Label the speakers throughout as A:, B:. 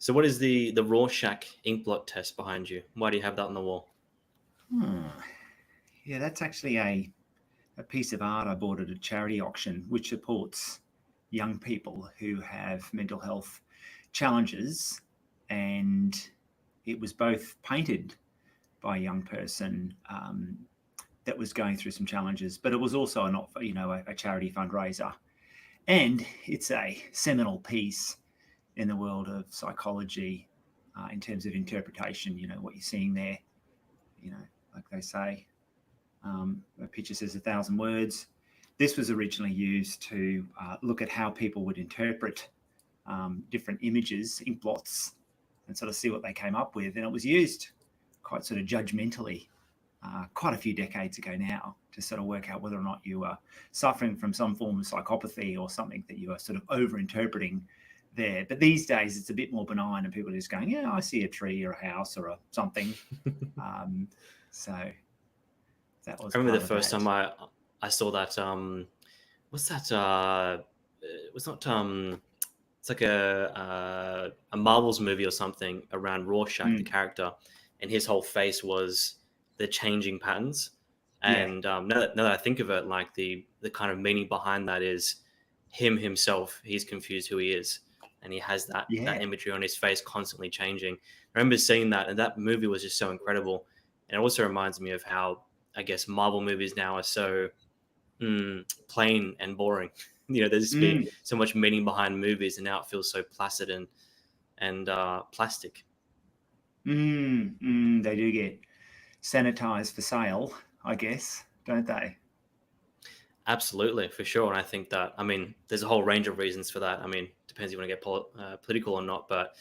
A: So what is the Rorschach Inkblot test behind you? Why do you have that on the wall?
B: Yeah, that's actually a piece of art I bought at a charity auction, which supports young people who have mental health challenges. And it was both painted by a young person that was going through some challenges, but it was also a charity fundraiser. And it's a seminal piece in the world of psychology in terms of interpretation. What you're seeing there, like they say, a picture says 1,000 words. This was originally used to look at how people would interpret different images, inkblots, and sort of see what they came up with. And it was used quite sort of judgmentally quite a few decades ago now to sort of work out whether or not you were suffering from some form of psychopathy or something that you are sort of over-interpreting there. But these days it's a bit more benign and people are just going, yeah, I see a tree or a house or something. So that was
A: I remember the
B: part of
A: first
B: that.
A: time I saw that. What's that? It was not. It's like a Marvel's movie or something around Rorschach, the character, and his whole face was the changing patterns. And now that I think of it, like the kind of meaning behind that is himself. He's confused who he is, and he has that imagery on his face constantly changing. I remember seeing that, and that movie was just so incredible. And it also reminds me of how, I guess, Marvel movies now are so plain and boring. There used to be so much meaning behind movies, and now it feels so placid and plastic.
B: They do get sanitized for sale, I guess, don't they?
A: Absolutely, for sure. And I think that, there's a whole range of reasons for that. Depends if you want to get political or not. But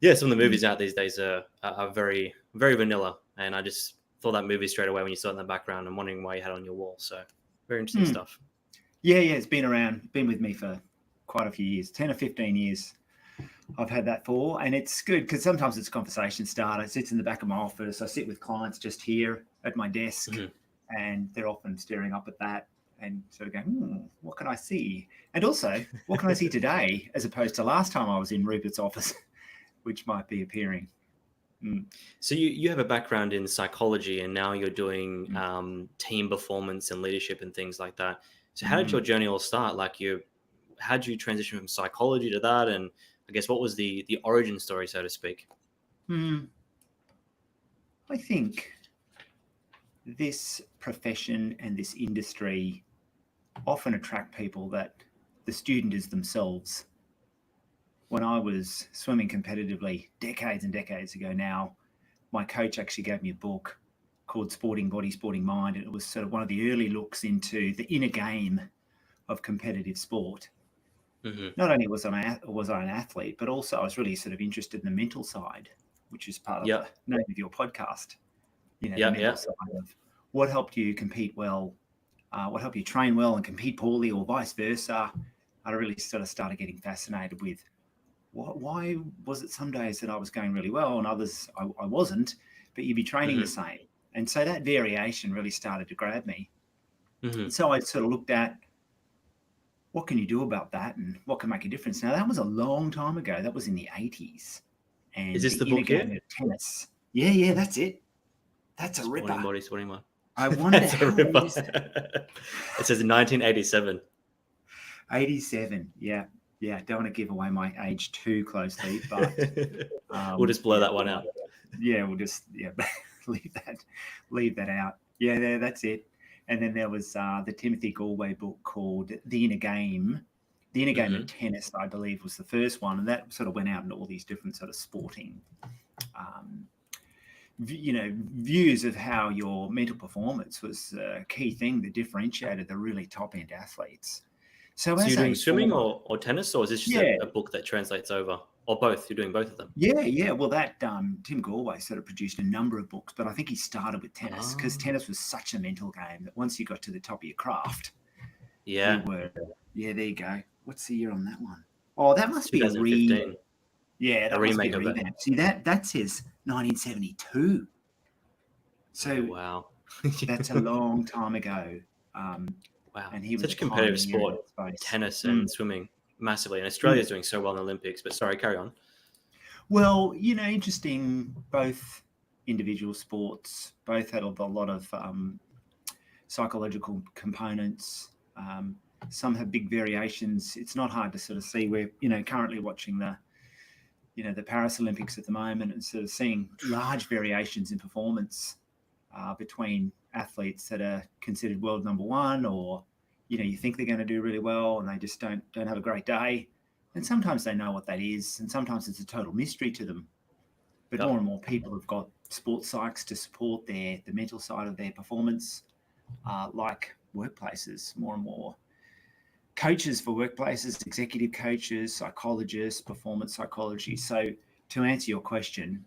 A: yeah, some of the movies out these days are very, very vanilla. And I just thought that movie straight away when you saw it in the background and wondering why you had it on your wall. So very interesting stuff.
B: Yeah, it's been with me for quite a few years, 10 or 15 years. I've had that for, and it's good because sometimes it's a conversation starter. It sits in the back of my office. I sit with clients just here at my desk, and they're often staring up at that and sort of going, what can I see? And also, what can I see today as opposed to last time I was in Rupert's office, which might be appearing.
A: So you have a background in psychology, and now you're doing team performance and leadership and things like that. So how did your journey all start? How did you transition from psychology to that? And I guess what was the origin story, so to speak?
B: I think this profession and this industry often attract people that the student is themselves. When I was swimming competitively decades and decades ago now, my coach actually gave me a book called Sporting Body, Sporting Mind, and it was sort of one of the early looks into the inner game of competitive sport. Not only was I an athlete, but also I was really sort of interested in the mental side, which is part of the name of your podcast. The mental side of what helped you compete well, what helped you train well and compete poorly, or vice versa. I really sort of started getting fascinated with why was it some days that I was going really well and others I wasn't, but you'd be training the same. And so that variation really started to grab me. So I sort of looked at what can you do about that and what can make a difference. Now, that was a long time ago. That was in the 80s. And
A: is this the book here?
B: Tennis. Yeah, that's it. That's a
A: Sporting
B: ripper.
A: Body, Sporting Mind.
B: I wonder
A: That's
B: how
A: a ripper.
B: it
A: says 1987.
B: 87, yeah. Don't want to give away my age too closely, but
A: we'll just blur that one out.
B: Yeah, we'll just leave that out. Yeah, that's it. And then there was the Timothy Galway book called The Inner Game. The Inner Game of Tennis, I believe, was the first one, and that sort of went out into all these different sort of sporting, views of how your mental performance was a key thing that differentiated the really top-end athletes. So
A: you're doing swimming or tennis, or is this just a book that translates over? Or both? You're doing both of them?
B: Yeah. Well, that Tim Galway sort of produced a number of books, but I think he started with tennis because tennis was such a mental game that once you got to the top of your craft, there you go. What's the year on that one? Oh, that must be a remake. Yeah, that must be a revamp. See, that says 1972. So
A: wow,
B: that's a long time ago.
A: Wow,
B: and he was
A: such a competitive sport, tennis and swimming, massively. And Australia's doing so well in the Olympics. But sorry, carry on.
B: Well, interesting. Both individual sports both had a lot of psychological components. Some have big variations. It's not hard to sort of see. We're currently watching the Paris Olympics at the moment, and sort of seeing large variations in performance between athletes that are considered world number one, or you think they're going to do really well and they just don't have a great day. And sometimes they know what that is, and sometimes it's a total mystery to them. But
A: Yep.
B: more and more people have got sports psychs to support the mental side of their performance, like workplaces. More and more coaches for workplaces, executive coaches, psychologists, performance psychology. So to answer your question,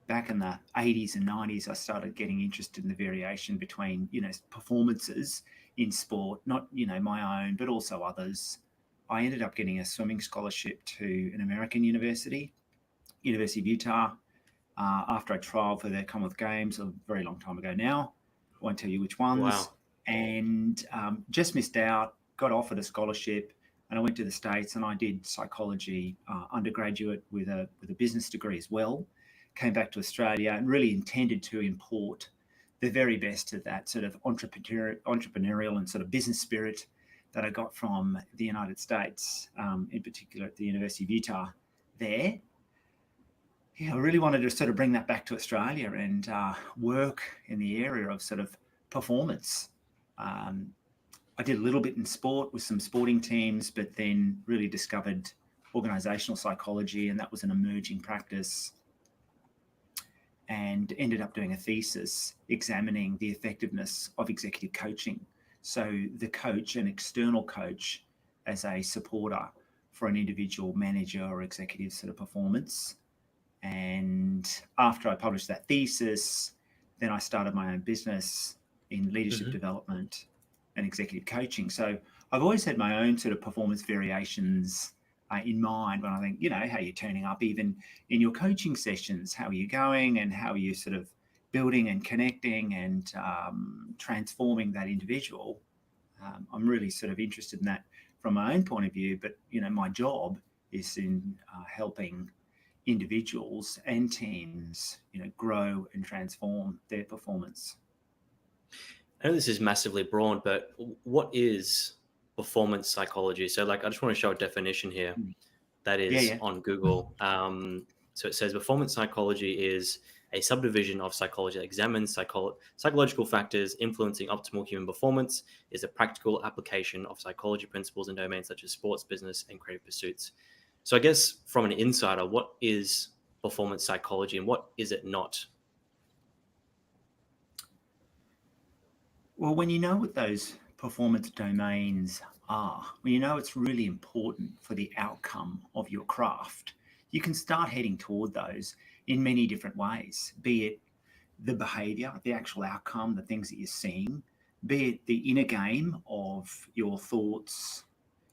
B: back in the 80s and 90s, I started getting interested in the variation between, performances in sport, not, my own, but also others. I ended up getting a swimming scholarship to an American university, University of Utah, after I trialled for the Commonwealth Games a very long time ago now. I won't tell you which ones.
A: Wow.
B: And just missed out, got offered a scholarship, and I went to the States and I did psychology undergraduate with a business degree as well. Came back to Australia and really intended to import the very best of that sort of entrepreneurial and sort of business spirit that I got from the United States, in particular at the University of Utah there. Yeah, I really wanted to sort of bring that back to Australia and work in the area of sort of performance. I did a little bit in sport with some sporting teams, but then really discovered organisational psychology, and that was an emerging practice, and ended up doing a thesis examining the effectiveness of executive coaching. So the coach, an external coach, as a supporter for an individual manager or executive sort of performance. And after I published that thesis, then I started my own business in leadership development and executive coaching. So I've always had my own sort of performance variations in mind when I think, how you're turning up, even in your coaching sessions, how are you going and how are you sort of building and connecting and transforming that individual. I'm really sort of interested in that from my own point of view, but, my job is in helping individuals and teams, grow and transform their performance.
A: I know this is massively broad, but what is performance psychology? So, I just want to show a definition here that is on Google. So it says performance psychology is a subdivision of psychology that examines psychological factors influencing optimal human performance, is a practical application of psychology principles in domains such as sports, business, and creative pursuits. So I guess from an insider, what is performance psychology and what is it not?
B: Well, when you know what those performance domains are, when you know it's really important for the outcome of your craft, you can start heading toward those in many different ways, be it the behavior, the actual outcome, the things that you're seeing, be it the inner game of your thoughts,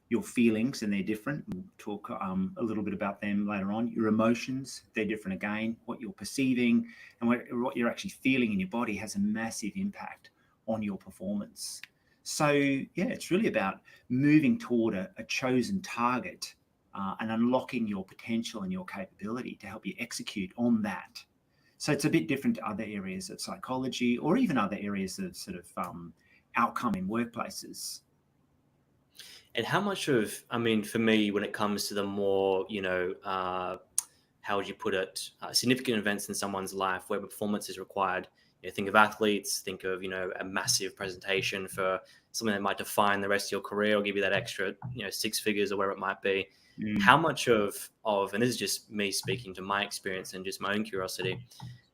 B: your feelings, and they're different. We'll talk a little bit about them later on. Your emotions, they're different again. What you're perceiving and what you're actually feeling in your body has a massive impact on your performance. So, it's really about moving toward a chosen target and unlocking your potential and your capability to help you execute on that. So it's a bit different to other areas of psychology or even other areas of sort of outcome in workplaces.
A: And how much of, for me, when it comes to the more, how would you put it, significant events in someone's life where performance is required, think of athletes, think of, a massive presentation for something that might define the rest of your career or give you that extra, 6 figures or whatever it might be. How much of, and this is just me speaking to my experience and just my own curiosity,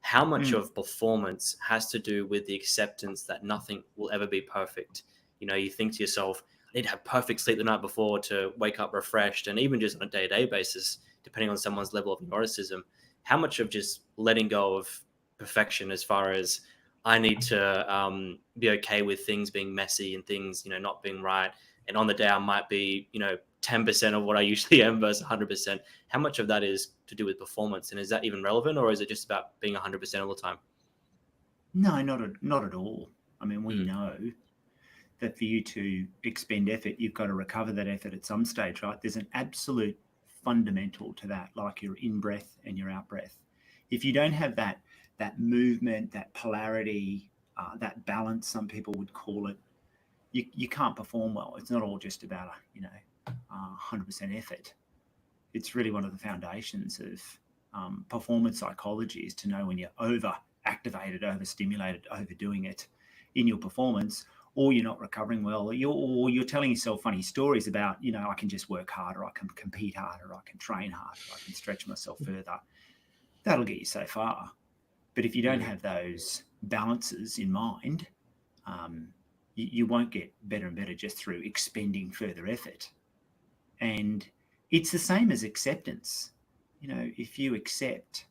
A: how much of performance has to do with the acceptance that nothing will ever be perfect? You think to yourself, I need to have perfect sleep the night before to wake up refreshed. And even just on a day-to-day basis, depending on someone's level of neuroticism, how much of just letting go of perfection as far as I need to be okay with things being messy and things, not being right. And on the day I might be, 10% of what I usually am versus 100%. How much of that is to do with performance? And is that even relevant, or is it just about being 100% all the time?
B: No, not at all. We know that for you to expend effort, you've got to recover that effort at some stage, right? There's an absolute fundamental to that, like your in-breath and your out-breath. If you don't have that movement, that polarity, that balance, some people would call it, you can't perform well. It's not all just about 100% effort. It's really one of the foundations of performance psychology, is to know when you're over-activated, over-stimulated, overdoing it in your performance, or you're not recovering well, or you're telling yourself funny stories about, I can just work harder, I can compete harder, I can train harder, I can stretch myself further. That'll get you so far. But if you don't have those balances in mind, you won't get better and better just through expending further effort. And it's the same as acceptance. If you accept,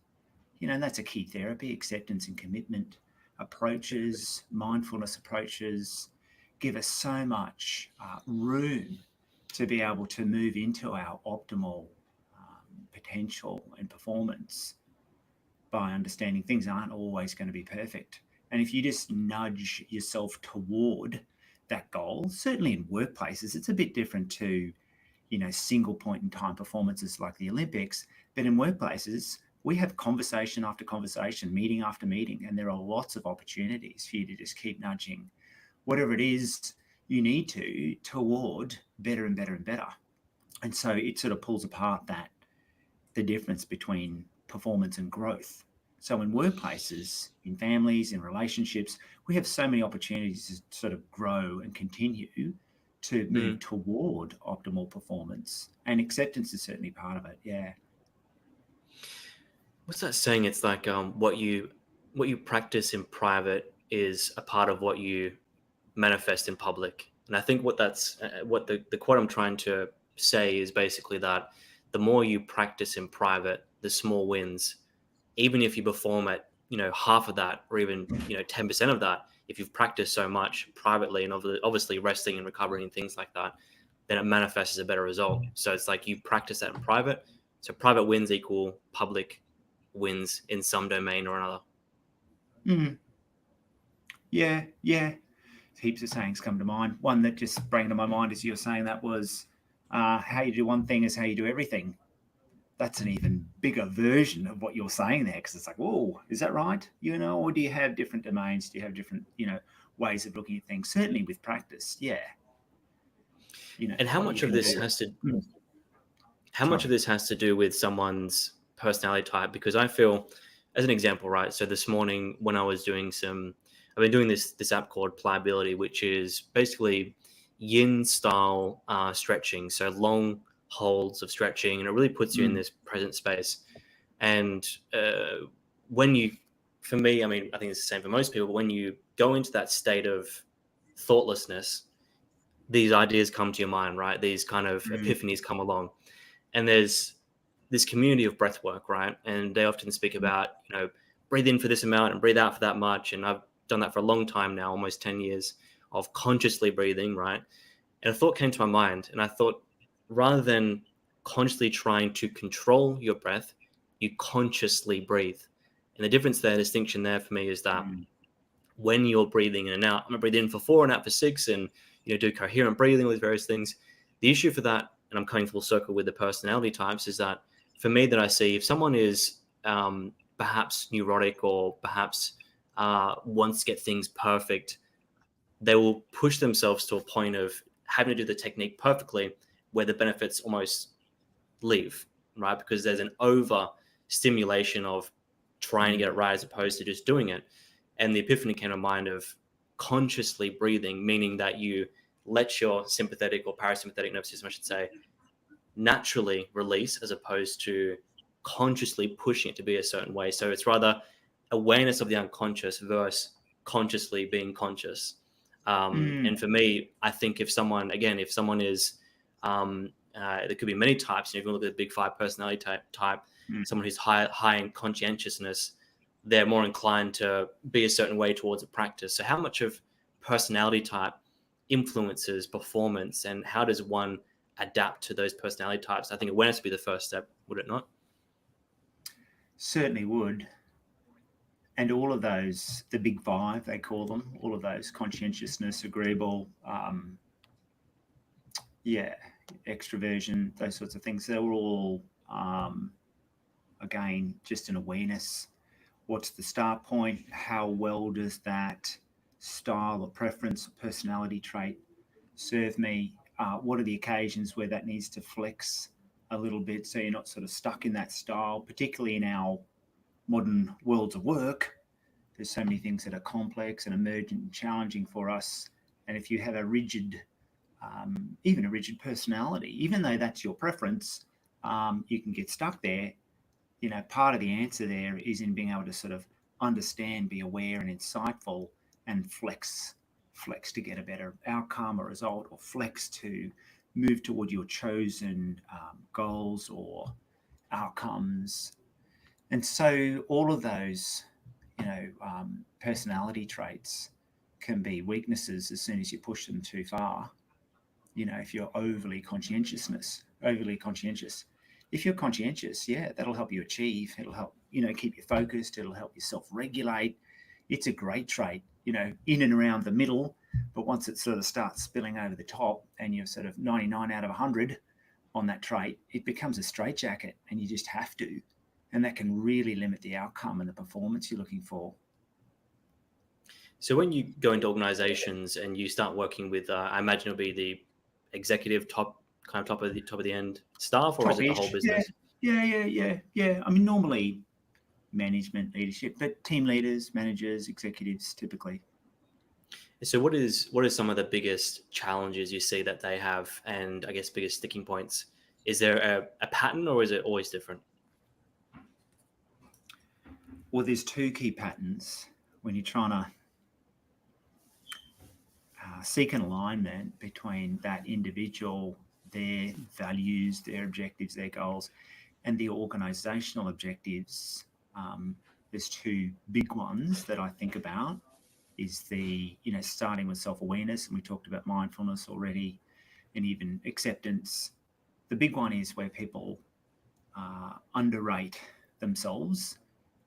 B: and that's a key therapy, acceptance and commitment approaches, mindfulness approaches, give us so much room to be able to move into our optimal potential and performance by understanding things aren't always going to be perfect. And if you just nudge yourself toward that goal, certainly in workplaces, it's a bit different to, single point in time performances like the Olympics. But in workplaces, we have conversation after conversation, meeting after meeting, and there are lots of opportunities for you to just keep nudging whatever it is you need to toward better and better and better. And so it sort of pulls apart the difference between performance and growth. So in workplaces, in families, in relationships, we have so many opportunities to sort of grow and continue to move toward optimal performance. And acceptance is certainly part of it. Yeah.
A: What's that saying? It's like what you practice in private is a part of what you manifest in public. And I think what the quote I'm trying to say is basically that the more you practice in private, the small wins, even if you perform at half of that, or even 10% of that, if you've practiced so much privately and obviously resting and recovering and things like that, then it manifests as a better result. So it's like you practice that in private. So private wins equal public wins in some domain or another.
B: Yeah. Heaps of sayings come to mind. One that just sprang to my mind as you were saying that was, how you do one thing is how you do everything. That's an even bigger version of what you're saying there, because it's like, whoa, is that right? Or do you have different domains? Do you have different, ways of looking at things? Certainly with practice, yeah.
A: And how much of this has to do with someone's personality type? Because I feel, as an example, right? So this morning when I was I've been doing this app called Pliability, which is basically yin style stretching. So long holds of stretching, and it really puts you in this present space. And for me, I mean, I think it's the same for most people, but when you go into that state of thoughtlessness, these ideas come to your mind, right? These kind of epiphanies come along. And there's this community of breath work, right? And they often speak about, breathe in for this amount and breathe out for that much. And I've done that for a long time now, almost 10 years of consciously breathing, right? And a thought came to my mind, and I thought, rather than consciously trying to control your breath, you consciously breathe. And the difference there, distinction there for me is that when you're breathing in and out, I'm gonna breathe in for 4 and out for 6, and do coherent breathing with various things. The issue for that, and I'm coming full circle with the personality types, is that for me, that I see, if someone is perhaps neurotic or perhaps wants to get things perfect, they will push themselves to a point of having to do the technique perfectly, where the benefits almost leave, right? Because there's an over stimulation of trying to get it right as opposed to just doing it. And the epiphany came to mind of consciously breathing, meaning that you let your sympathetic or parasympathetic nervous system, I should say, naturally release, as opposed to consciously pushing it to be a certain way. So it's rather awareness of the unconscious versus consciously being conscious. And for me, I think if someone is, there could be many types. If you look at the big 5 personality type, someone who's high in conscientiousness, they're more inclined to be a certain way towards a practice. So how much of personality type influences performance, and how does one adapt to those personality types? I think awareness would be the first step, would it not?
B: Certainly would. And all of those, the big 5, they call them, all of those, conscientiousness, agreeable, extroversion, those sorts of things. They're all, again, just an awareness. What's the start point? How well does that style or preference or personality trait serve me? What are the occasions where that needs to flex a little bit so you're not sort of stuck in that style, particularly in our modern worlds of work? There's so many things that are complex and emergent and challenging for us. And if you have a rigid, even a rigid personality, even though that's your preference, you can get stuck there. You know, part of the answer there is in being able to sort of understand, be aware and insightful, and flex to get a better outcome or result, or flex to move toward your chosen goals or outcomes. And so all of those, personality traits can be weaknesses as soon as you push them too far. If you're overly conscientious. If you're conscientious, yeah, that'll help you achieve. It'll help, keep you focused. It'll help you self-regulate. It's a great trait, in and around the middle. But once it sort of starts spilling over the top and you're sort of 99 out of 100 on that trait, it becomes a straitjacket and you just have to. And that can really limit the outcome and the performance you're looking for.
A: So when you go into organizations and you start working with, I imagine it'll be the executive top of the end staff, or is it the whole business?
B: Yeah. I mean, normally management, leadership, but team leaders, managers, executives, typically.
A: So what is some of the biggest challenges you see that they have, and I guess biggest sticking points? Is there a pattern, or is it always different?
B: Well, there's two key patterns when you're trying to seek an alignment between that individual, their values, their objectives, their goals, and the organizational objectives. There's two big ones that I think about. Is the, starting with self-awareness, and we talked about mindfulness already, and even acceptance. The big one is where people underrate themselves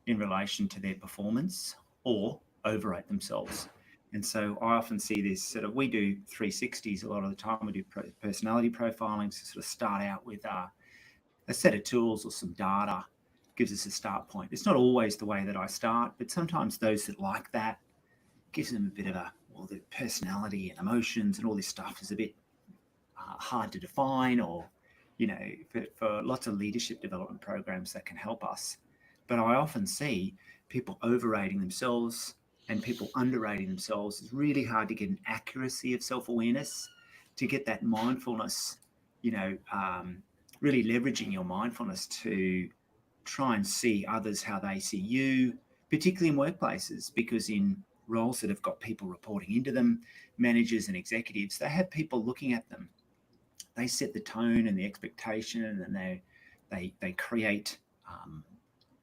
B: in relation to their performance, or overrate themselves. And so I often see this sort of, we do 360s a lot of the time. We do personality profiling to sort of start out with a set of tools or some data, gives us a start point. It's not always the way that I start, but sometimes those that like that, gives them a bit of the personality and emotions and all this stuff is a bit hard to define, or, for lots of leadership development programs that can help us. But I often see people overrating themselves and people underrating themselves. It's really hard to get an accuracy of self-awareness, to get that mindfulness, really leveraging your mindfulness to try and see others how they see you, particularly in workplaces, because in roles that have got people reporting into them, managers and executives, they have people looking at them. They set the tone and the expectation, and they create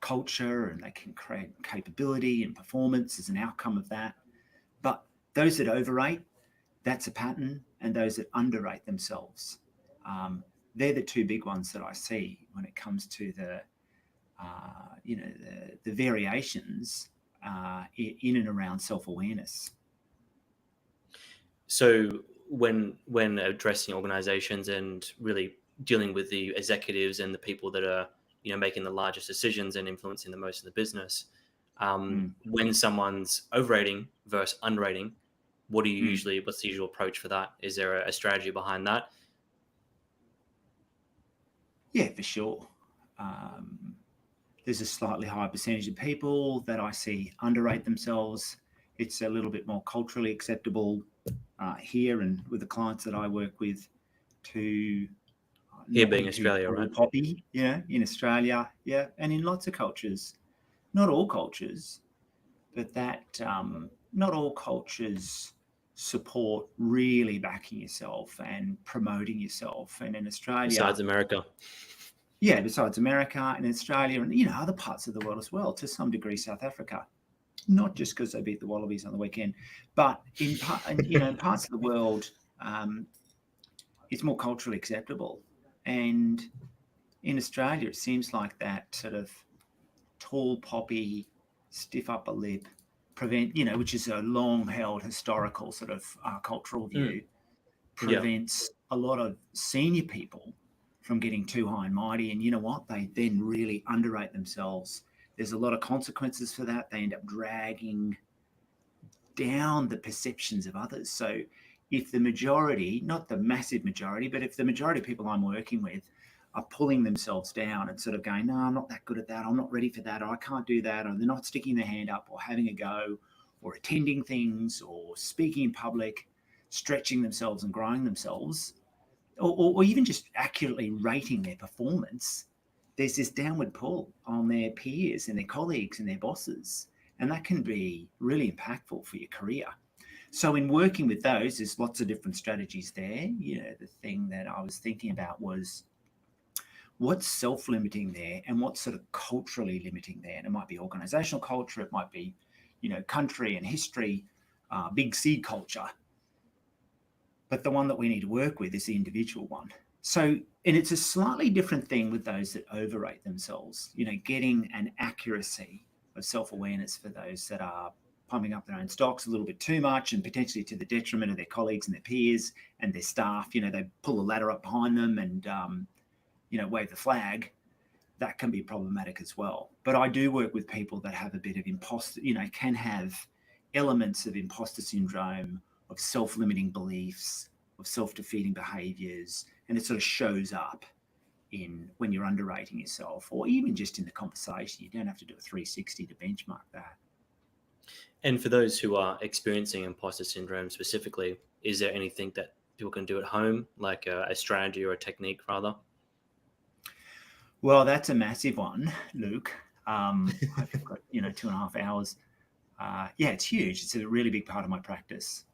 B: culture, and they can create capability and performance as an outcome of that. But those that overrate, that's a pattern, and those that underrate themselves, they're the two big ones that I see when it comes to the variations in and around self-awareness.
A: So when addressing organizations and really dealing with the executives and the people that are making the largest decisions and influencing the most of the business, when someone's overrating versus underrating, what's the usual approach for that? Is there a strategy behind that?
B: Yeah, for sure. There's a slightly higher percentage of people that I see underrate themselves. It's a little bit more culturally acceptable here and with the clients that I work with to
A: here being Australia, right?
B: Poppy, in Australia, and in lots of cultures. Not all cultures, but that not all cultures support really backing yourself and promoting yourself. And in Australia,
A: besides America.
B: Yeah, besides America and Australia and, other parts of the world as well, to some degree South Africa, not just because they beat the Wallabies on the weekend, but in parts of the world, it's more culturally acceptable. And in Australia, it seems like that sort of tall poppy, stiff upper lip, which is a long-held historical sort of cultural view, prevents a lot of senior people from getting too high and mighty. And you know what? They then really underrate themselves. There's a lot of consequences for that. They end up dragging down the perceptions of others. So if the majority, not the massive majority, but if the majority of people I'm working with are pulling themselves down and sort of going, no, I'm not that good at that, I'm not ready for that, or I can't do that, or they're not sticking their hand up or having a go or attending things or speaking in public, stretching themselves and growing themselves, or even just accurately rating their performance, there's this downward pull on their peers and their colleagues and their bosses. And that can be really impactful for your career. So in working with those, there's lots of different strategies there. You know, the thing that I was thinking about was what's self-limiting there and what's sort of culturally limiting there. And it might be organizational culture, it might be, you know, country and history, big C culture. But the one that we need to work with is the individual one. So, and it's a slightly different thing with those that overrate themselves, you know, getting an accuracy of self-awareness for those that are pumping up their own stocks a little bit too much and potentially to the detriment of their colleagues and their peers and their staff. You know, they pull the ladder up behind them and, you know, wave the flag. That can be problematic as well. But I do work with people that have a bit of imposter, you know, can have elements of imposter syndrome, of self-limiting beliefs, of self-defeating behaviours, and it sort of shows up in when you're underrating yourself, or even just in the conversation. You don't have to do a 360 to benchmark that.
A: And for those who are experiencing imposter syndrome specifically, is there anything that people can do at home, like a strategy or a technique rather?
B: Well, that's a massive one, Luke. I've got, you know, 2.5 hours. Yeah, it's huge. It's a really big part of my practice.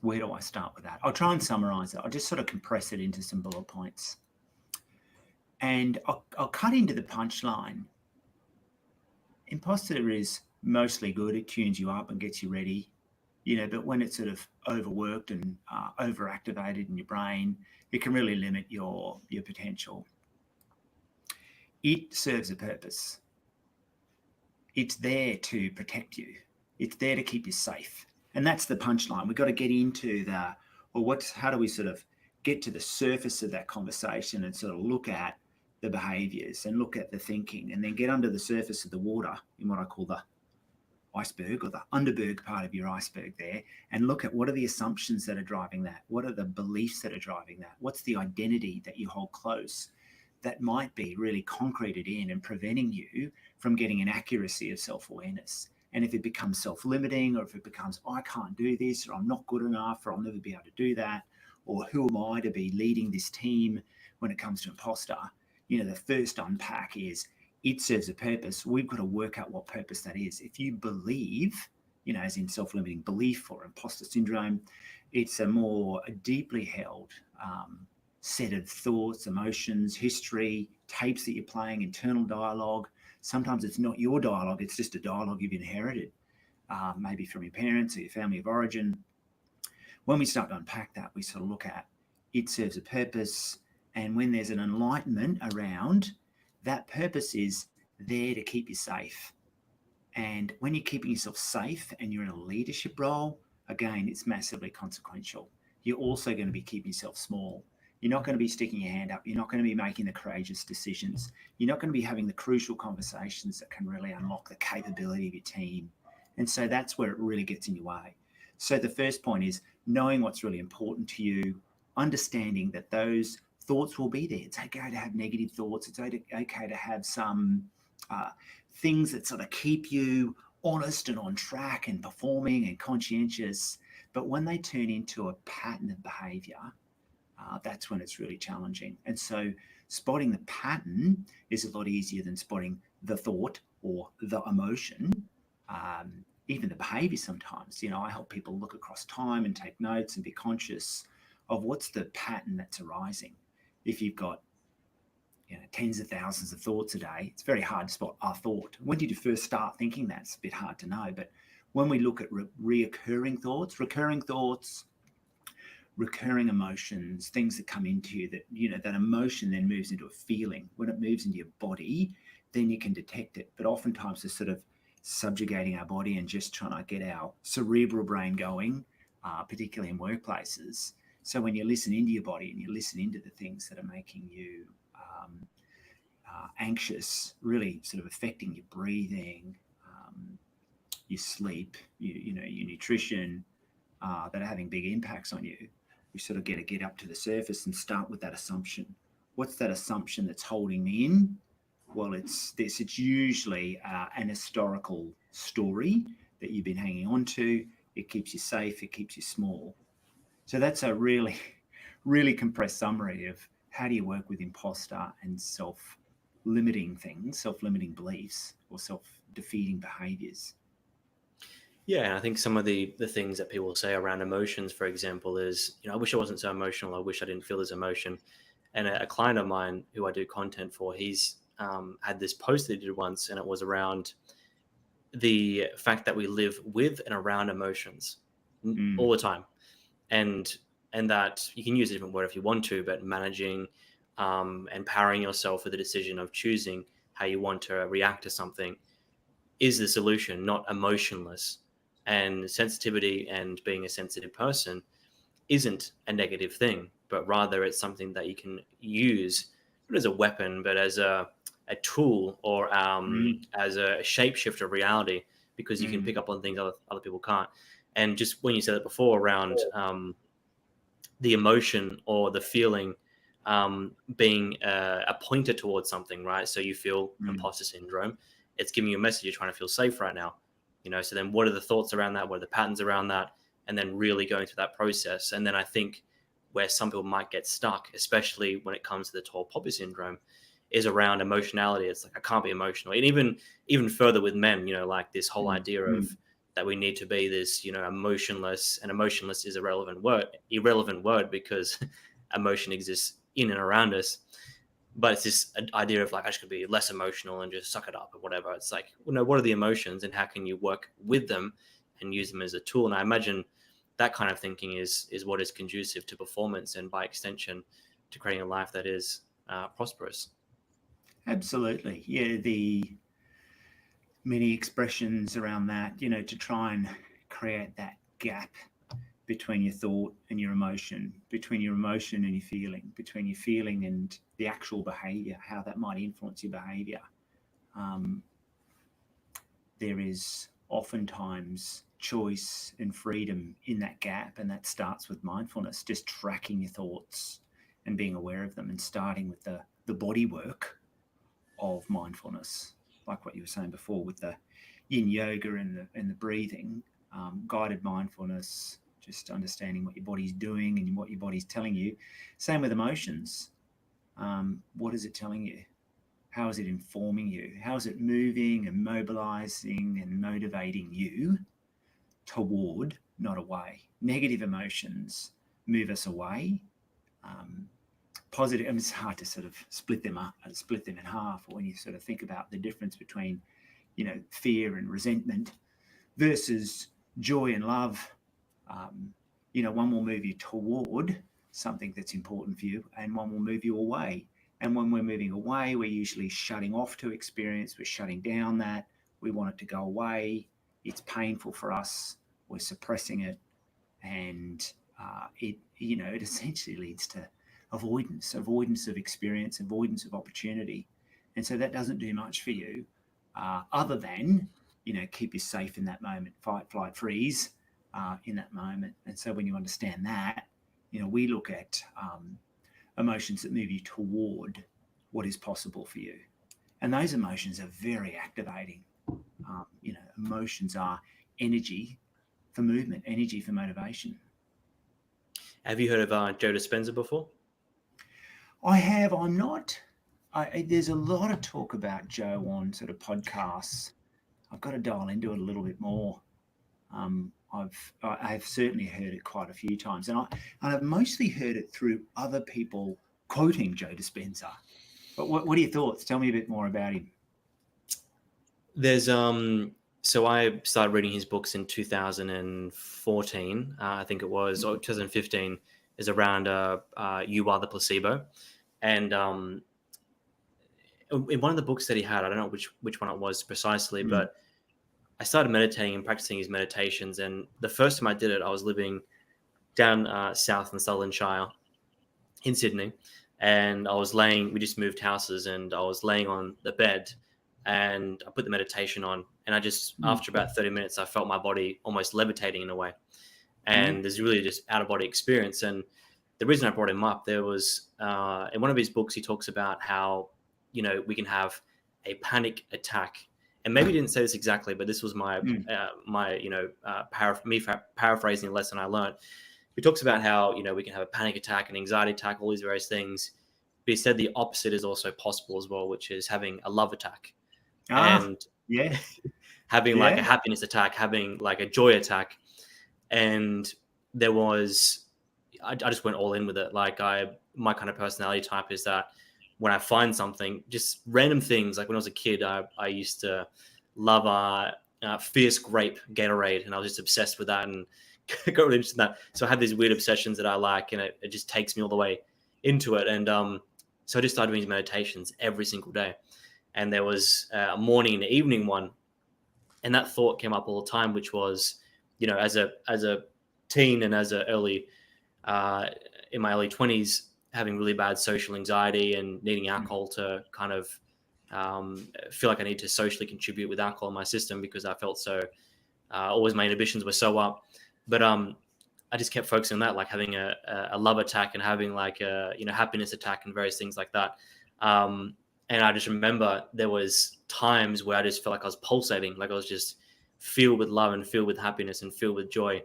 B: Where do I start with that? I'll try and summarize it. I'll just sort of compress it into some bullet points. And I'll cut into the punchline. Imposter is mostly good. It tunes you up and gets you ready, you know, but when it's sort of overworked and overactivated in your brain, it can really limit your potential. It serves a purpose. It's there to protect you. It's there to keep you safe. And that's the punchline. We've got to get into the, well, how do we sort of get to the surface of that conversation and sort of look at the behaviours and look at the thinking and then get under the surface of the water in what I call the iceberg or the underberg part of your iceberg there and look at what are the assumptions that are driving that? What are the beliefs that are driving that? What's the identity that you hold close that might be really concreted in and preventing you from getting an accuracy of self-awareness? And if it becomes self-limiting, or if it becomes, I can't do this, or I'm not good enough, or I'll never be able to do that, or who am I to be leading this team when it comes to imposter? You know, the first unpack is it serves a purpose. We've got to work out what purpose that is. If you believe, you know, as in self-limiting belief or imposter syndrome, it's a more deeply held set of thoughts, emotions, history, tapes that you're playing, internal dialogue. Sometimes it's not your dialogue, it's just a dialogue you've inherited, maybe from your parents or your family of origin. When we start to unpack that, we sort of look at it serves a purpose. And when there's an enlightenment around, that purpose is there to keep you safe. And when you're keeping yourself safe and you're in a leadership role, again, it's massively consequential. You're also going to be keeping yourself small. You're not going to be sticking your hand up. You're not going to be making the courageous decisions. You're not going to be having the crucial conversations that can really unlock the capability of your team. And so that's where it really gets in your way. So the first point is knowing what's really important to you, understanding that those thoughts will be there. It's okay to have negative thoughts. It's okay to have some things that sort of keep you honest and on track and performing and conscientious. But when they turn into a pattern of behavior, that's when it's really challenging. And so spotting the pattern is a lot easier than spotting the thought or the emotion, even the behavior sometimes. You know, I help people look across time and take notes and be conscious of what's the pattern that's arising. If you've got, you know, tens of thousands of thoughts a day, it's very hard to spot a thought. When did you first start thinking that? It's a bit hard to know. But when we look at recurring thoughts, recurring emotions, things that come into you that, you know, that emotion then moves into a feeling. When it moves into your body, then you can detect it. But oftentimes it's sort of subjugating our body and just trying to get our cerebral brain going, particularly in workplaces, So when you listen into your body and you listen into the things that are making you anxious, really sort of affecting your breathing, your sleep, your nutrition, that are having big impacts on you, we sort of get up to the surface and start with that assumption. What's that assumption that's holding me in? Well, it's this. It's usually an historical story that you've been hanging on to. It keeps you safe. It keeps you small. So that's a really, really compressed summary of how do you work with imposter and self-limiting things, self-limiting beliefs, or self-defeating behaviours.
A: Yeah, and I think some of the things that people say around emotions, for example, is, I wish I wasn't so emotional. I wish I didn't feel this emotion. And a client of mine who I do content for, he's had this post that he did once, and it was around the fact that we live with and around emotions all the time, and that you can use a different word if you want to, but managing, empowering yourself with the decision of choosing how you want to react to something is the solution, not emotionless. And sensitivity and being a sensitive person isn't a negative thing, but rather it's something that you can use not as a weapon, but as a tool, or as a shapeshifter of reality, because you can pick up on things other people can't. And just when you said it before around the emotion or the feeling being a pointer towards something, right? So you feel imposter syndrome. It's giving you a message you're trying to feel safe right now. So then what are the thoughts around that? What are the patterns around that? And then really going through that process. And then I think where some people might get stuck, especially when it comes to the tall poppy syndrome, is around emotionality. It's like, I can't be emotional. And even further with men, like this whole idea of that we need to be this, emotionless, and emotionless is a irrelevant word because emotion exists in and around us. But it's this idea of like, I should be less emotional and just suck it up or whatever. It's like, what are the emotions and how can you work with them and use them as a tool? And I imagine that kind of thinking is what is conducive to performance, and by extension to creating a life that is prosperous.
B: Absolutely. Yeah, the many expressions around that, to try and create that gap between your thought and your emotion, between your emotion and your feeling, between your feeling and the actual behavior, how that might influence your behavior. There is oftentimes choice and freedom in that gap, and that starts with mindfulness, just tracking your thoughts and being aware of them, and starting with the body work of mindfulness, like what you were saying before with the yin yoga and the breathing, guided mindfulness, just understanding what your body's doing and what your body's telling you. Same with emotions. What is it telling you? How is it informing you? How is it moving and mobilizing and motivating you toward, not away? Negative emotions move us away. Positive, and it's hard to sort of split them in half. Or when you sort of think about the difference between, fear and resentment versus joy and love, one will move you toward something that's important for you, and one will move you away. And when we're moving away, we're usually shutting off to experience. We're shutting down that. We want it to go away. It's painful for us. We're suppressing it, and it essentially leads to avoidance of experience, avoidance of opportunity. And so that doesn't do much for you, other than, keep you safe in that moment, fight, flight, freeze in that moment. And so when you understand that, we look at emotions that move you toward what is possible for you. And those emotions are very activating. Emotions are energy for movement, energy for motivation.
A: Have you heard of Joe Dispenza before?
B: I have. I'm not. There's a lot of talk about Joe on sort of podcasts. I've got to dial into it a little bit more. I've certainly heard it quite a few times, and I've mostly heard it through other people quoting Joe Dispenza. But what are your thoughts? Tell me a bit more about him.
A: There's so I started reading his books in 2014, I think it was, or 2015, is around You Are the Placebo. And in one of the books that he had, I don't know which one it was precisely, but I started meditating and practicing his meditations. And the first time I did it, I was living down south in the Sutherland Shire in Sydney, and we just moved houses, and I was laying on the bed, and I put the meditation on, and I just, after about 30 minutes, I felt my body almost levitating in a way. And there's really just out of body experience. And the reason I brought him up, there was in one of his books, he talks about how, we can have a panic attack. And maybe he didn't say this exactly, but this was paraphrasing a lesson I learned. He talks about how, we can have a panic attack, an anxiety attack, all these various things. But he said the opposite is also possible as well, which is having a love attack. And having like a happiness attack, having like a joy attack. And there was, I just went all in with it. Like my kind of personality type is that when I find something, just random things, like when I was a kid, I used to love Fierce Grape Gatorade, and I was just obsessed with that and got really interested in that. So I have these weird obsessions that I like, and it just takes me all the way into it. And so I just started doing these meditations every single day. And there was a morning and evening one, and that thought came up all the time, which was, as a teen and as a in my early 20s, having really bad social anxiety and needing alcohol to kind of feel like I need to socially contribute with alcohol in my system, because I felt so always my inhibitions were so up. But I just kept focusing on that, like having a love attack and having like a happiness attack and various things like that. And I just remember there was times where I just felt like I was pulsating, like I was just filled with love and filled with happiness and filled with joy.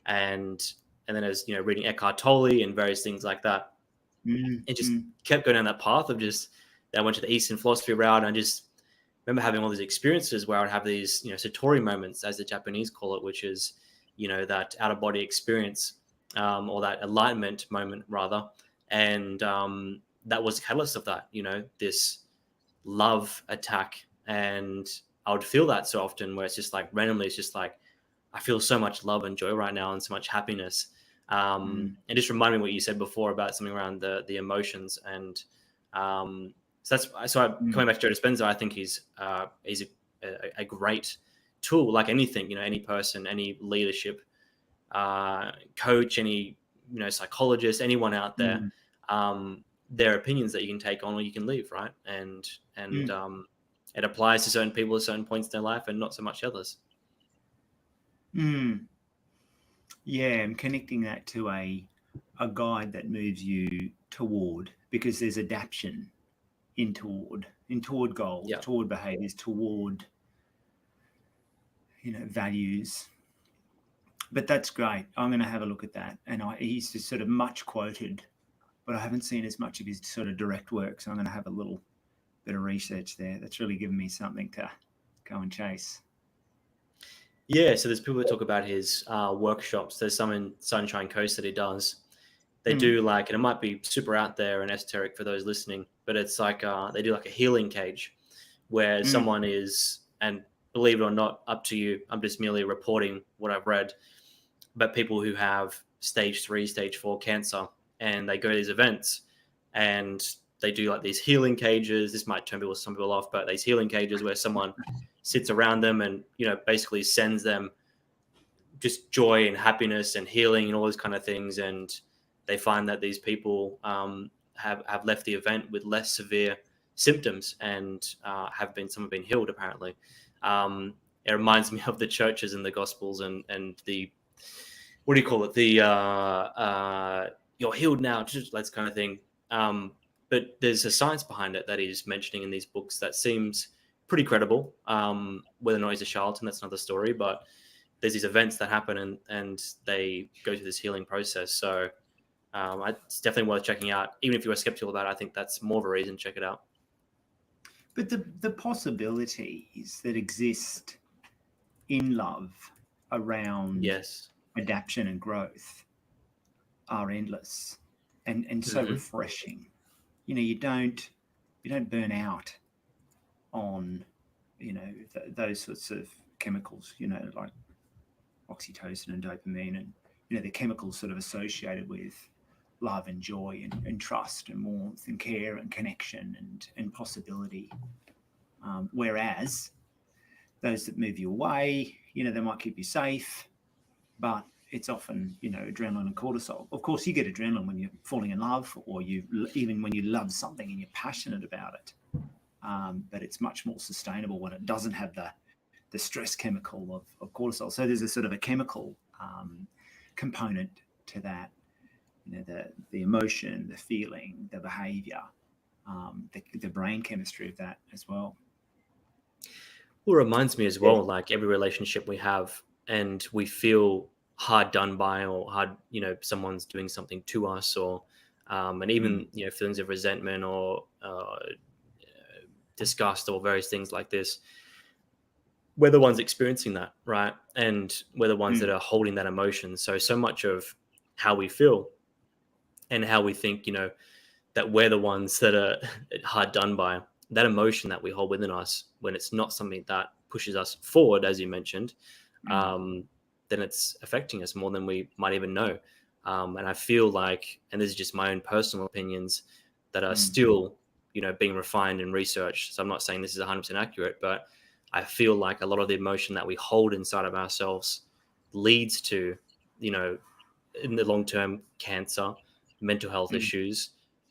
A: And then as reading Eckhart Tolle and various things like that, it just kept going down that path of just, I went to the Eastern philosophy route, and I just remember having all these experiences where I would have these, satori moments, as the Japanese call it, which is, that out of body experience, or that enlightenment moment rather. And that was the catalyst of that, this love attack. And I would feel that so often, where it's just like randomly, it's just like, I feel so much love and joy right now and so much happiness. And just remind me what you said before about something around the emotions. And coming back to Joe Dispenza, I think he's a great tool, like anything, any person, any leadership coach, any, psychologist, anyone out there, their opinions that you can take on or you can leave, right? And it applies to certain people at certain points in their life and not so much others.
B: Yeah, and connecting that to a guide that moves you toward, because there's adaptation toward goals, toward behaviors, toward values. But that's great. I'm going to have a look at that. And he's just sort of much quoted, but I haven't seen as much of his sort of direct work. So I'm going to have a little bit of research there. That's really given me something to go and chase.
A: Yeah, so there's people that talk about his workshops. There's some in Sunshine Coast that he does. They do like, and it might be super out there and esoteric for those listening, but it's like they do like a healing cage where someone is, and believe it or not, up to you, I'm just merely reporting what I've read, but people who have stage 3, stage 4 cancer, and they go to these events and they do like these healing cages. This might turn some people off, but these healing cages where someone sits around them and, basically sends them just joy and happiness and healing and all those kind of things. And they find that these people have left the event with less severe symptoms and some have been healed apparently. It reminds me of the churches and the Gospels and the, what do you call it? The you're healed now, just that kind of thing. But there's a science behind it that he's mentioning in these books that seems pretty credible. Whether or not he's a charlatan, that's another story. But there's these events that happen and they go through this healing process. So it's definitely worth checking out. Even if you were skeptical about it, I think that's more of a reason to check it out.
B: But the possibilities that exist in love around adaptation and growth are endless and so refreshing. You don't burn out on those sorts of chemicals, like oxytocin and dopamine, and the chemicals sort of associated with love and joy and trust and warmth and care and connection and possibility. Whereas those that move you away, they might keep you safe, but it's often, adrenaline and cortisol. Of course, you get adrenaline when you're falling in love, or even when you love something and you're passionate about it. But it's much more sustainable when it doesn't have the stress chemical of cortisol. So there's a sort of a chemical component to that, the emotion, the feeling, the behavior, the brain chemistry of that as well.
A: Well, it reminds me as well, like every relationship we have and we feel hard done by, or hard, someone's doing something to us, or and even feelings of resentment or disgust or various things like this, we're the ones experiencing that, right? And we're the ones that are holding that emotion. So much of how we feel and how we think, that we're the ones that are hard done by, that emotion that we hold within us, when it's not something that pushes us forward, as you mentioned, then it's affecting us more than we might even know. And I feel like, and this is just my own personal opinions that are still, being refined and researched. So I'm not saying this is 100% accurate, but I feel like a lot of the emotion that we hold inside of ourselves leads to, in the long term, cancer, mental health issues.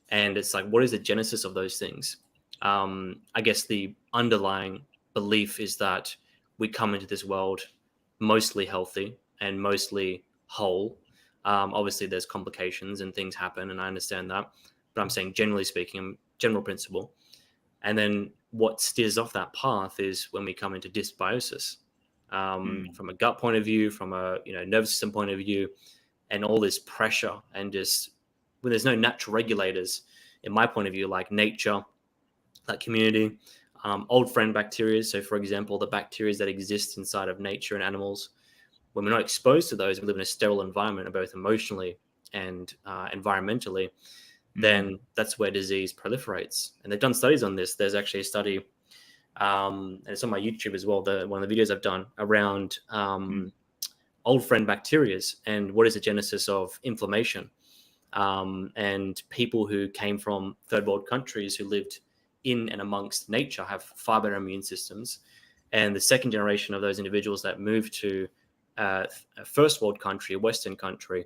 A: And it's like, what is the genesis of those things? I guess the underlying belief is that we come into this world mostly healthy and mostly whole. Obviously, there's complications and things happen, and I understand that. But I'm saying, generally speaking, general principle. And then what steers off that path is when we come into dysbiosis, from a gut point of view, from a nervous system point of view, and all this pressure, and just when there's no natural regulators, in my point of view, like nature, like community, old friend bacteria. So, for example, the bacteria that exist inside of nature and animals, when we're not exposed to those, we live in a sterile environment, both emotionally and environmentally, then that's where disease proliferates. And they've done studies on this. There's actually a study, and it's on my YouTube as well, one of the videos I've done around old friend bacteria and what is the genesis of inflammation. And people who came from third world countries who lived in and amongst nature have far better immune systems. And the second generation of those individuals that moved to a first world country, a Western country,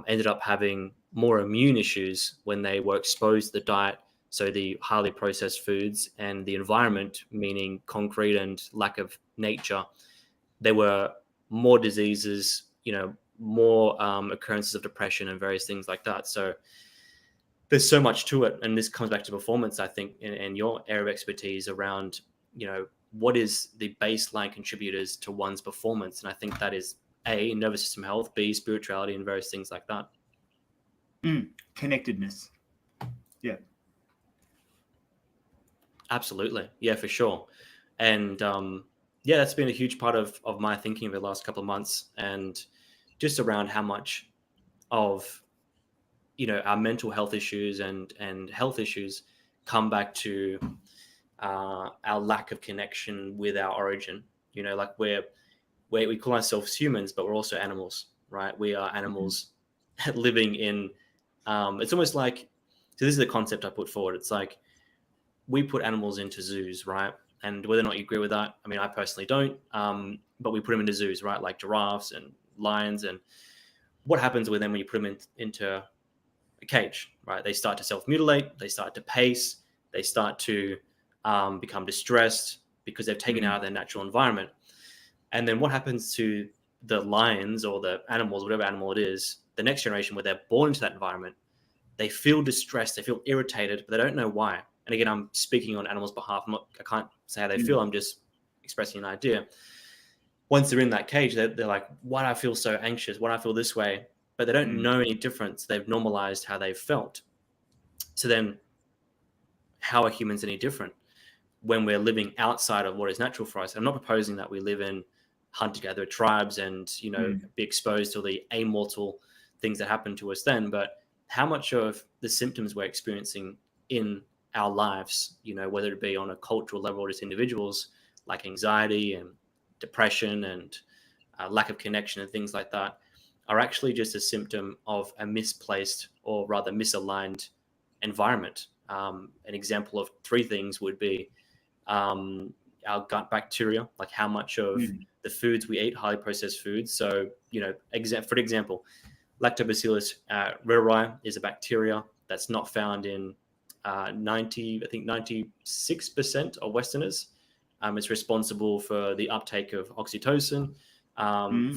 A: ended up having more immune issues when they were exposed to the diet, so the highly processed foods, and the environment, meaning concrete and lack of nature. There were more diseases, more occurrences of depression and various things like that. So there's so much to it. And this comes back to performance, I think, and your area of expertise around, what is the baseline contributors to one's performance. And I think that is A, nervous system health, B, spirituality, and various things like that.
B: Connectedness. Yeah.
A: Absolutely. Yeah, for sure. And that's been a huge part of my thinking over the last couple of months, and just around how much of our mental health issues and health issues come back to our lack of connection with our origin. Like we call ourselves humans, but we're also animals, right? We are animals living in. It's almost like, so this is the concept I put forward. It's like we put animals into zoos, right? And whether or not you agree with that, I mean, I personally don't. But we put them into zoos, right? Like giraffes and lions. And what happens with them when you put them into a cage, right? They start to self-mutilate, they start to pace, they start to become distressed because they've taken out of their natural environment. And then what happens to the lions or the animals, whatever animal it is, the next generation where they're born into that environment, they feel distressed, they feel irritated, but they don't know why. And again, I'm speaking on animals' behalf. I can't say how they feel. I'm just expressing an idea. Once they're in that cage, they're like, why do I feel so anxious? Why do I feel this way? But they don't know any difference. They've normalized how they've felt. So then how are humans any different when we're living outside of what is natural for us? I'm not proposing that we live in hunter-gatherer tribes and, be exposed to the amortal things that happen to us then, but how much of the symptoms we're experiencing in our lives, whether it be on a cultural level or just individuals, like anxiety and depression and lack of connection and things like that, are actually just a symptom of a misplaced, or rather misaligned environment. An example of three things would be our gut bacteria, like how much of the foods we eat, highly processed foods. So, for example, Lactobacillus reuteri is a bacteria that's not found in 96% of Westerners. It's responsible for the uptake of oxytocin,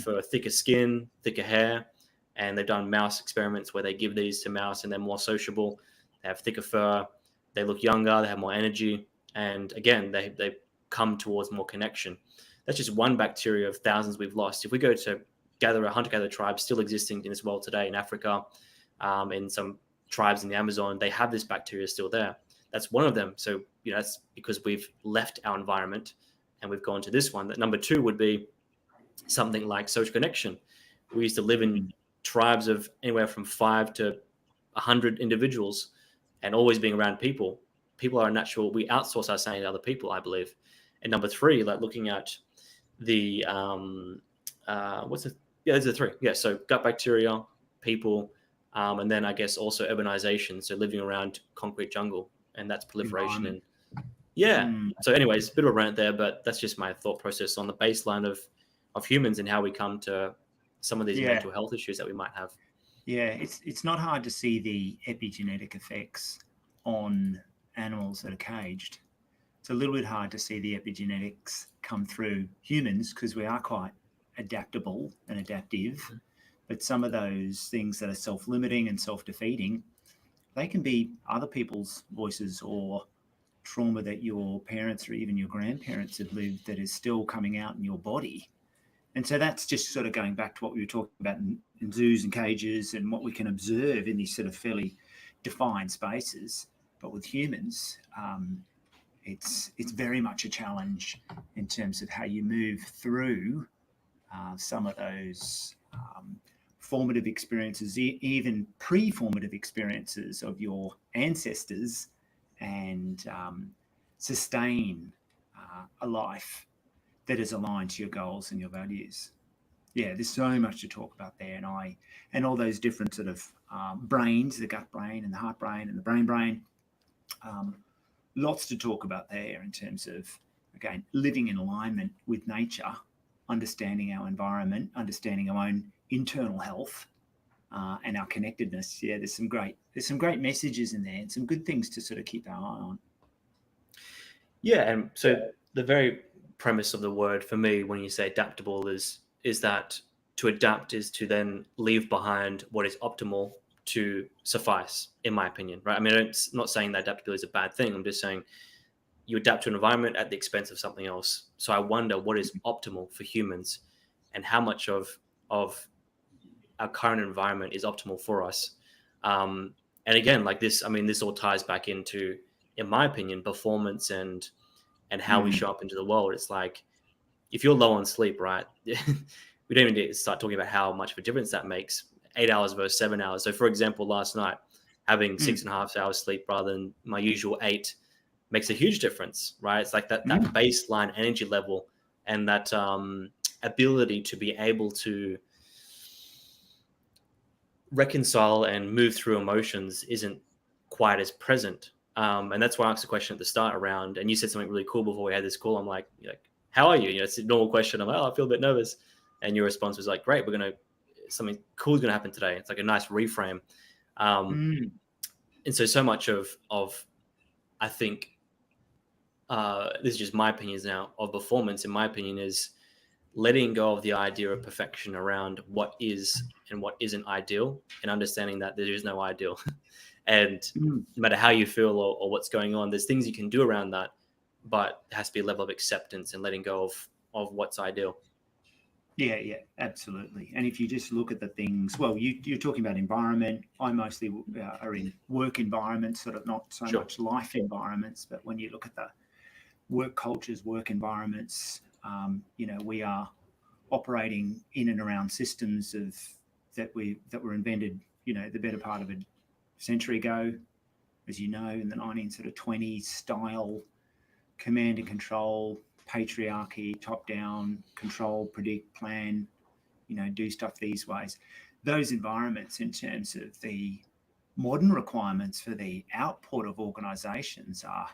A: for thicker skin, thicker hair, and they've done mouse experiments where they give these to mouse and they're more sociable. They have thicker fur, they look younger, they have more energy, and again, they come towards more connection. That's just one bacteria of thousands we've lost. If we go to a hunter-gatherer tribe still existing in this world today in Africa, in some tribes in the Amazon, they have this bacteria still there. That's one of them. So, that's because we've left our environment and we've gone to this one. That number two would be something like social connection. We used to live in tribes of anywhere from 5 to 100 individuals and always being around people. People are natural. We outsource our saying to other people, I believe. And number three, like looking at the, those are the three. Yeah. So gut bacteria, people, and then I guess also urbanization. So living around concrete jungle, and that's proliferation. And so anyways, a bit of a rant there, but that's just my thought process on the baseline of humans and how we come to some of these mental health issues that we might have.
B: Yeah, it's not hard to see the epigenetic effects on animals that are caged. It's a little bit hard to see the epigenetics come through humans because we are quite adaptable and adaptive. But some of those things that are self-limiting and self-defeating, they can be other people's voices or trauma that your parents or even your grandparents have lived that is still coming out in your body. And so that's just sort of going back to what we were talking about in zoos and cages and what we can observe in these sort of fairly defined spaces. But with humans, it's very much a challenge in terms of how you move through some of those formative experiences, even pre-formative experiences of your ancestors, and sustain a life that is aligned to your goals and your values. Yeah, there's so much to talk about there, and all those different sort of brains, the gut brain and the heart brain and the brain. Lots to talk about there in terms of, again, living in alignment with nature, understanding our environment, understanding our own internal health, and our connectedness. Yeah, there's some great messages in there and some good things to sort of keep our eye on.
A: Yeah, and so the very premise of the word for me when you say adaptable is that to adapt is to then leave behind what is optimal to suffice, in my opinion, right? I mean, I'm not saying that adaptability is a bad thing. I'm just saying you adapt to an environment at the expense of something else. So I wonder what is optimal for humans and how much of our current environment is optimal for us. And again, like this, I mean, this all ties back into, in my opinion, performance and how we show up into the world. It's like, if you're low on sleep, right? We don't even need to start talking about how much of a difference that makes. 8 hours versus 7 hours. So for example, last night, having 6.5 hours sleep rather than my usual 8 makes a huge difference, right? It's like that baseline energy level and that ability to be able to reconcile and move through emotions isn't quite as present. And that's why I asked the question at the start around, and you said something really cool before we had this call. I'm like, how are you? It's a normal question. I'm like, I feel a bit nervous. And your response was like, great, something cool is going to happen today. It's like a nice reframe. And so much of I think, this is just my opinions now, of performance, in my opinion, is letting go of the idea of perfection around what is and what isn't ideal, and understanding that there is no ideal. And no matter how you feel or what's going on, there's things you can do around that, but there has to be a level of acceptance and letting go of what's ideal.
B: Yeah, absolutely. And if you just look at the things, well, you're talking about environment. I mostly are in work environments, sort of not so much life environments, but when you look at the work cultures, work environments, we are operating in and around systems that were invented, the better part of a century ago, as you know, in the 1920s style, command and control, patriarchy, top-down, control, predict, plan, do stuff these ways. Those environments, in terms of the modern requirements for the output of organisations, are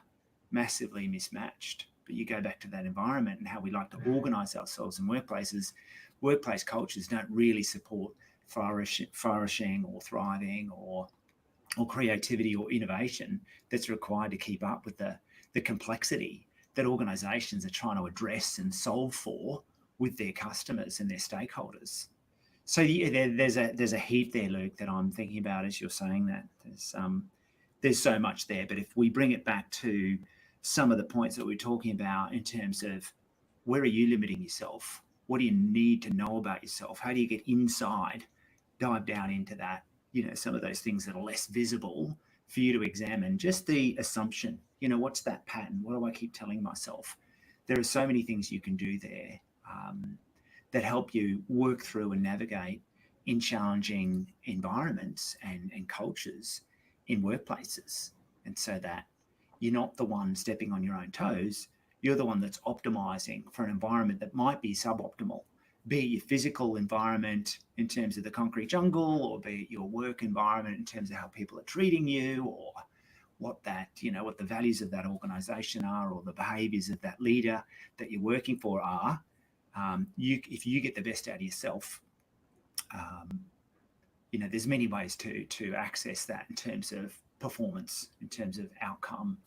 B: massively mismatched. But you go back to that environment and how we like to organise ourselves in workplaces. Workplace cultures don't really support flourishing or thriving or creativity or innovation that's required to keep up with the complexity that organisations are trying to address and solve for with their customers and their stakeholders. So there's a heap there, Luke, that I'm thinking about as you're saying that. There's so much there, but if we bring it back to some of the points that we're talking about in terms of where are you limiting yourself? What do you need to know about yourself? How do you get inside, dive down into that, some of those things that are less visible for you to examine? Just the assumption, what's that pattern? What do I keep telling myself? There are so many things you can do there that help you work through and navigate in challenging environments and cultures in workplaces. And so that you're not the one stepping on your own toes, you're the one that's optimizing for an environment that might be suboptimal, be it your physical environment in terms of the concrete jungle, or be it your work environment in terms of how people are treating you, or what the values of that organization are, or the behaviors of that leader that you're working for are. If you get the best out of yourself, there's many ways to access that in terms of performance, in terms of outcome,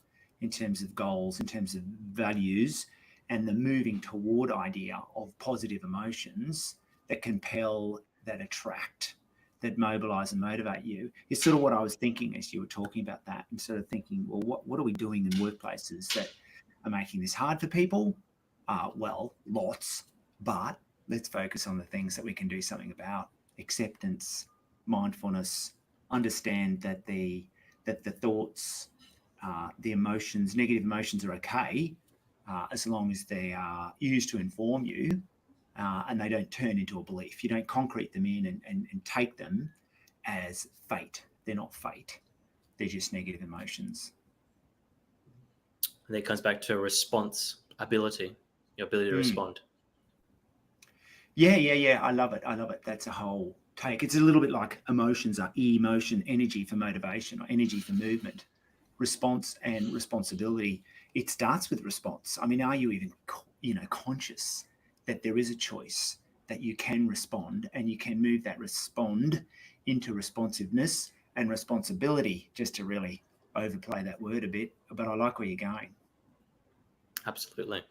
B: in terms of goals, in terms of values, and the moving toward idea of positive emotions that compel, that attract, that mobilize and motivate you. It's sort of what I was thinking as you were talking about that, and sort of thinking, well, what are we doing in workplaces that are making this hard for people? Well, lots, but let's focus on the things that we can do something about. Acceptance, mindfulness, understand that the thoughts, the emotions, negative emotions are okay, as long as they are used to inform you, and they don't turn into a belief. You don't concrete them in and take them as fate. They're not fate. They're just negative emotions.
A: And it comes back to response ability, your ability to respond.
B: Yeah. I love it. That's a whole take. It's a little bit like emotions are emotion, energy for motivation, or energy for movement. Response and responsibility. It starts with response. I mean, are you even, conscious that there is a choice, that you can respond, and you can move that respond into responsiveness and responsibility, just to really overplay that word a bit, but I like where you're going.
A: Absolutely.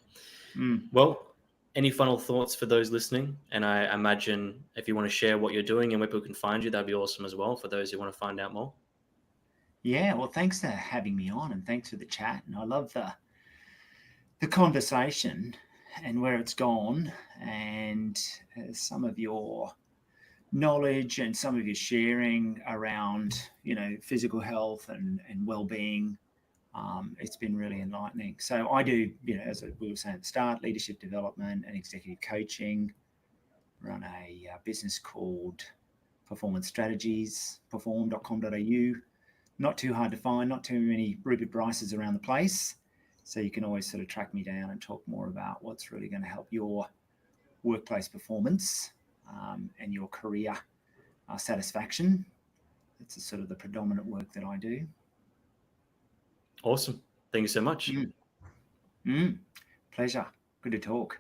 A: Well, any final thoughts for those listening? And I imagine if you want to share what you're doing and where people can find you, that'd be awesome as well for those who want to find out more.
B: Yeah, well, thanks for having me on, and thanks for the chat. And I love the conversation and where it's gone, and some of your knowledge and some of your sharing around, physical health and well-being. It's been really enlightening. So I do, as we were saying at the start, leadership development and executive coaching. Run a business called Performance Strategies, perform.com.au. Not too hard to find, not too many Rupert Bryces around the place. So you can always sort of track me down and talk more about what's really going to help your workplace performance and your career satisfaction. That's sort of the predominant work that I do.
A: Awesome. Thank you so much.
B: Pleasure. Good to talk.